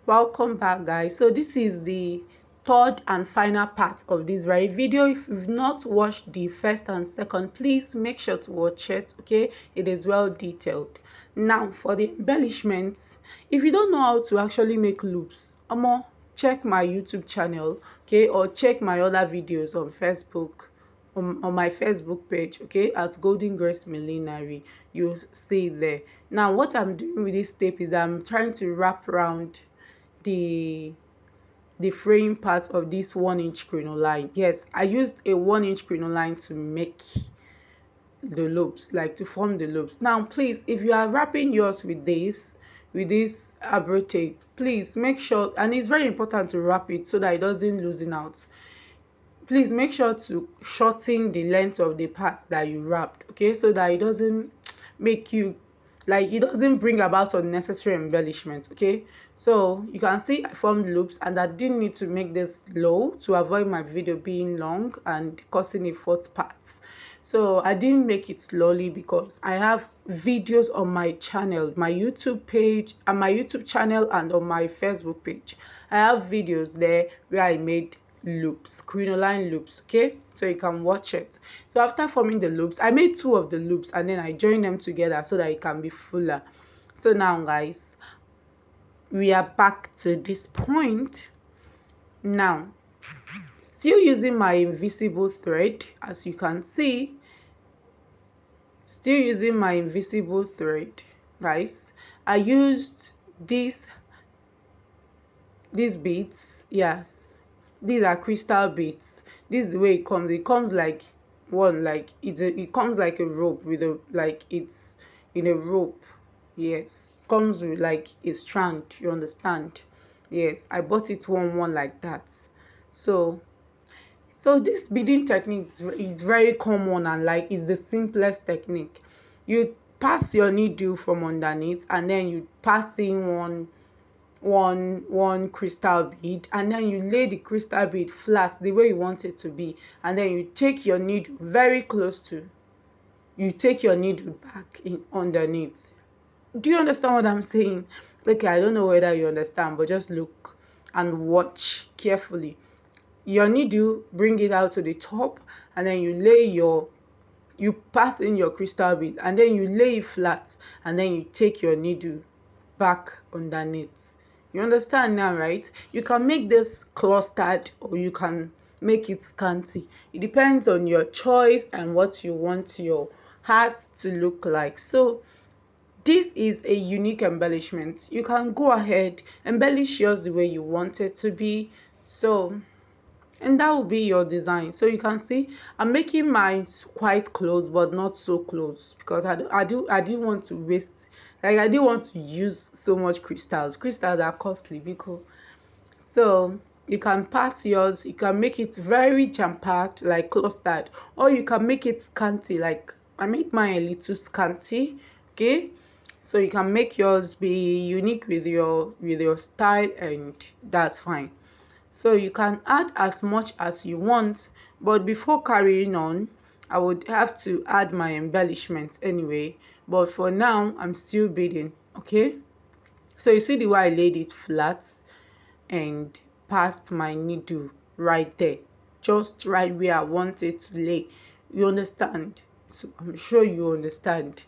Welcome back, guys. So this is the third and final part of this very video. If you've not watched the first and second, please make sure to watch it. Okay, it is well detailed. Now for the embellishments, if you don't know how to actually make loops, check my YouTube channel, okay, or check my other videos on Facebook, on my Facebook page, okay, at Golden Grace Millinery. You'll see it there. Now what I'm doing with this tape is that I'm trying to wrap around the fraying part of this 1-inch crinoline. Yes, I used a 1-inch crinoline to make the loops, like to form the loops. Now please, if you are wrapping yours with this abro tape, please make sure, and it's very important to wrap it so that it doesn't loosen out. Please make sure to shorten the length of the part that you wrapped, okay, so that it doesn't make you, like, it doesn't bring about unnecessary embellishment. Okay, so you can see I formed loops, and I didn't need to make this low to avoid my video being long and causing a fourth part. So I didn't make it slowly because I have videos on my channel, my YouTube page, and my YouTube channel, and on my Facebook page. I have videos there where I made loops, crinoline loops, okay, so you can watch it. So after forming the loops, I made 2 of the loops, and then I joined them together so that it can be fuller. So now guys, we are back to this point. Now still using my invisible thread, as you can see, still using my invisible thread, guys. I used these beads. Yes, these are crystal beads. This is the way it comes. It comes like one, like it comes like a rope with a, like it's in a rope. Yes, comes with like a strand, you understand. Yes, I bought it one like that. So this beading technique is very common, and like it's the simplest technique. You pass your needle from underneath, and then you pass in one crystal bead, and then you lay the crystal bead flat the way you want it to be, and then you take your needle very close to, you take your needle back in underneath. Do you understand what I'm saying? Okay, I don't know whether you understand, but just look and watch carefully. Your needle, bring it out to the top, and then you pass in your crystal bead, and then you lay it flat, and then you take your needle back underneath. You understand now, right? You can make this clustered, or you can make it scanty. It depends on your choice and what you want your hat to look like. So this is a unique embellishment. You can go ahead, embellish yours the way you want it to be. So, and that will be your design. So you can see I'm making mine quite close, but not so close, because I didn't want to waste, like I didn't want to use so much crystals. Crystals are costly, because so you can pass yours, you can make it very jam-packed, like clustered, or you can make it scanty, like I made mine a little scanty. Okay, so you can make yours be unique with your style, and that's fine. So you can add as much as you want, but before carrying on, I would have to add my embellishment anyway. But for now, I'm still beading. Okay, so you see the way I laid it flat and passed my needle right there, just right where I want it to lay. You understand? So I'm sure you understand.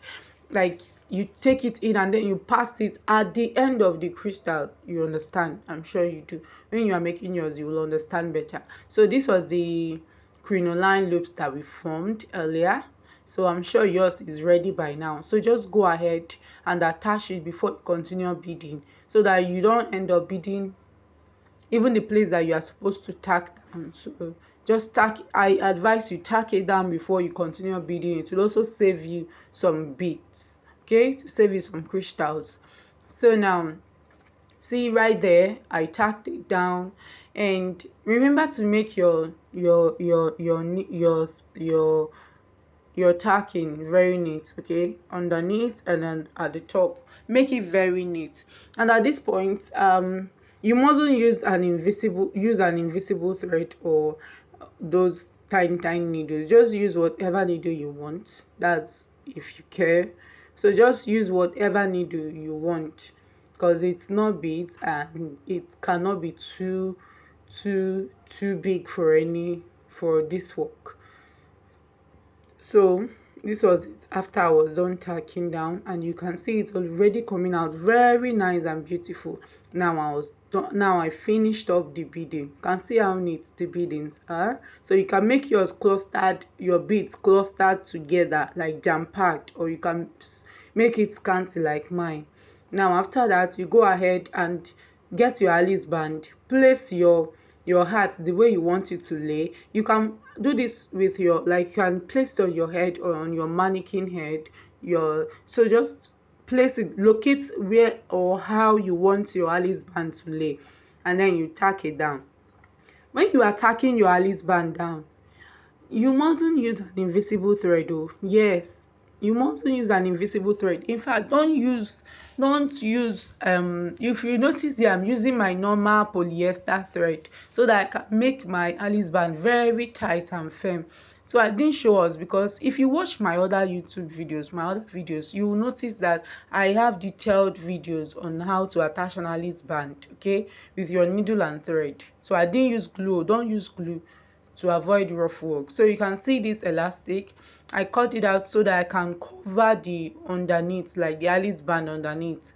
Like, you take it in, and then you pass it at the end of the crystal. You understand? I'm sure you do. When you are making yours, you will understand better. So this was the crinoline loops that we formed earlier. So I'm sure yours is ready by now. So just go ahead and attach it before you continue beading, so that you don't end up beading even the place that you are supposed to tack down. So just tack, I advise you tack it down before you continue beading. It will also save you some beads, okay, to save you some crystals. So now see right there, I tacked it down. And remember to make your tacking very neat, okay, underneath and then at the top. Make it very neat. And at this point, you mustn't use an invisible thread or those tiny needles. Just use whatever needle you want. That's if you care. So just use whatever needle you want. because it's not beads and it cannot be too big for this work. So this was it after I was done tacking down, and you can see it's already coming out very nice and beautiful. Now I finished up the beading. You can see how neat the beadings are. So you can make your beads clustered together like jam packed, or you can make it scanty like mine. Now after that, you go ahead and get your Alice band, place your hat the way you want it to lay. You can do this with your, like, you can place it on your head or on your mannequin head. So just place it, locate where or how you want your Alice band to lay, and then you tack it down. When you are tacking your Alice band down, you mustn't use an invisible thread. Oh yes, you mustn't use an invisible thread. In fact, don't use if you notice here, I'm using my normal polyester thread so that I can make my Alice band very tight and firm. So I didn't show us, because if you watch my other videos, you will notice that I have detailed videos on how to attach an Alice band, okay, with your needle and thread. So I didn't use glue. Don't use glue to avoid rough work. So you can see this elastic, I cut it out so that I can cover the underneath, like the Alice band underneath,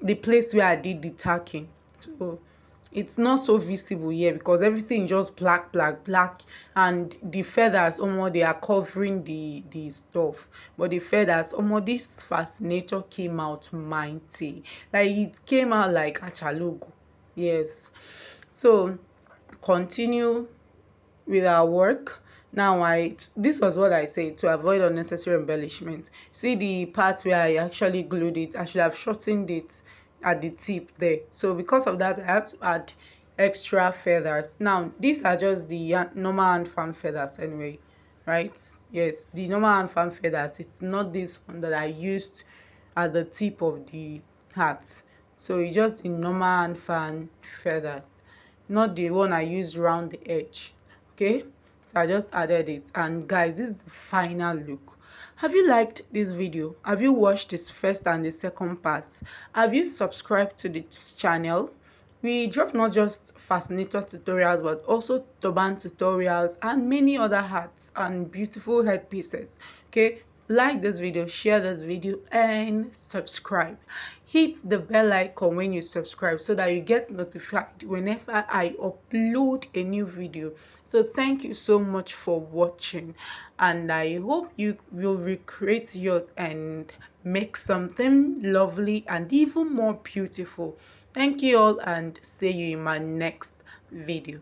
the place where I did the tacking. So it's not so visible here because everything just black, and the feathers they are covering the stuff. But the feathers, this fascinator came out mighty, like it came out like achalogo. Yes. So continue with our work. Now this was what I said, to avoid unnecessary embellishment. See the part where I actually glued it, I should have shortened it at the tip there. So because of that, I had to add extra feathers. Now these are just the normal hand fan feathers anyway, right? Yes, the normal hand fan feathers. It's not this one that I used at the tip of the hat. So it's just the normal hand fan feathers, not the one I used around the edge. Okay, so I just added it. And guys, this is the final look. Have you liked this video? Have you watched this first and the second part? Have you subscribed to this channel? We drop not just fascinator tutorials, but also turban tutorials and many other hats and beautiful headpieces. Okay, like this video, share this video, and subscribe. Hit the bell icon when you subscribe so that you get notified whenever I upload a new video. So thank you so much for watching, and I hope you will recreate yours and make something lovely and even more beautiful. Thank you all, and see you in my next video.